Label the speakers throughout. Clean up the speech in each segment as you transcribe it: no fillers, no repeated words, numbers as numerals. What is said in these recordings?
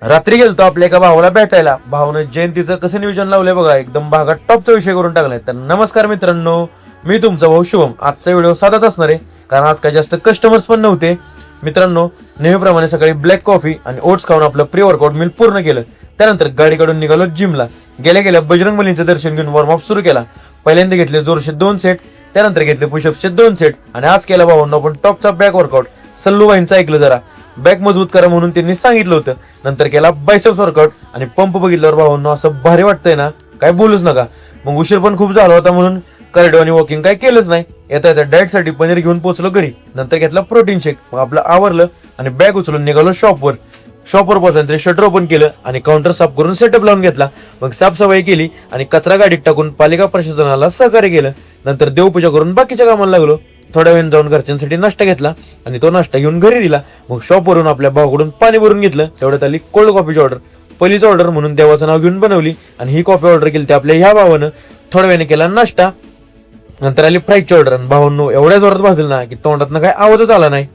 Speaker 1: रात्री गेलतो आपल्या एका भावाला भेटायला. भावानं जयंतीचं कसं नियोजन लावलंय बघा, एकदम भागात टॉपचा विषय करून टाकलाय. तर नमस्कार मित्रांनो, मी तुमचा भाऊ शुभम. आजचा व्हिडिओ साधाच असणार आहे, कारण आज काही जास्त कस्टमर्स पण नव्हते. मित्रांनो, नेहमीप्रमाणे सकाळी ब्लॅक कॉफी आणि ओट्स खाऊन आपलं प्री वर्कआउट मील पूर्ण केलं. त्यानंतर गाडी काढून निघालो जिमला. गेल्या गेल्या बजरंग बलींचं दर्शन घेऊन वॉर्मअप सुरू केला. पहिल्यांदा घेतले जोरशे 2 सेट, त्यानंतर घेतले पुशअपचे 2 सेट आणि आज केला भावांनो आपण टॉपचा बॅक वर्कआउट. सल्लूबाईंचं ऐकलं जरा, बॅक मजबूत करा म्हणून त्यांनी सांगितलं होतं. नंतर केला बायसेप्स वर्कआउट आणि पंप बघितल्यावर भावांनो असं भारी वाटतंय ना, काय बोलूच नका. मग उशीर पण खूप झाला होता म्हणून कार्डिओ आणि वॉकिंग काय केलंच नाही. येता येता डाएटसाठी पनीर घेऊन पोहोचलो घरी. नंतर घेतला प्रोटीन शेक. मग आपलं आवरलं आणि बॅग उचलून निघालो शॉपवर. शॉपवर पोहोचल्यानंतर शटर ओपन केलं आणि काउंटर साफ करून सेटअप लावून घेतला. मग साफसफाई केली आणि कचरा गाडीत टाकून पालिका प्रशासनाला सहकार्य केलं. नंतर देवपूजा करून बाकीच्या कामाला लागलो. थोड्या वेळ जाऊन घरच्यांसाठी नाश्ता घेतला आणि तो नाश्ता घेऊन घरी दिला. मग शॉपवरून आपल्या भावाकडून पाणी भरून घेतलं. तेवढ्यात आली कोल्ड कॉफीची ऑर्डर. पहिलीच ऑर्डर म्हणून देवाचं नाव घेऊन बनवली आणि ही कॉफी ऑर्डर केली. ते आपल्या ह्या भावानं थोड्या वेळाने केला नाश्ता. नंतर आली फ्राईजची ऑर्डर आणि भावांनो एवढ्या जोरात भाजलं ना की तोंडातनं काय आवाजच आला नाही.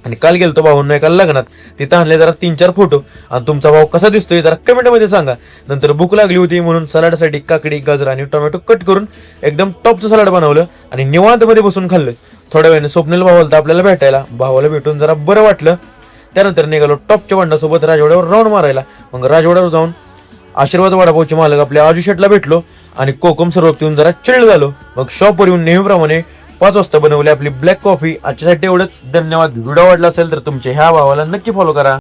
Speaker 1: आणि काल गेलतो भावांनो एका लग्नात, तिथं आणले जरा 3-4 फोटो. आणि तुमचा भाव कसा दिसतोय जरा कमेंटमध्ये सांगा. नंतर भूक लागली होती म्हणून सलाडसाठी काकडी, गाजर आणि टोमॅटो कट करून एकदम टॉपचं सलाड बनवलं आणि निवांत मध्ये बसून खाल्लं. थोड्या वेळाने स्वप्नील भावाला आपल्याला भेटायला. भावाला भेटून जरा बरं वाटलं. त्यानंतर निघालो टॉपच्या बंडासोबत राजवाड्यावर राऊंड मारायला. मग राजवाड्यावर जाऊन आशीर्वाद वडापावचे मालक आपल्या आजू शेटला भेटलो आणि कोकम सर्व पिऊन जरा चिल्ड झालो. मग शॉपवर येऊन नेहमीप्रमाणे 5 वाजता बनवली आपली ब्लॅक कॉफी. आजच्यासाठी एवढंच. धन्यवाद. व्हिडिओ आवडला असेल तर तुमच्या ह्या भावाला नक्की फॉलो करा.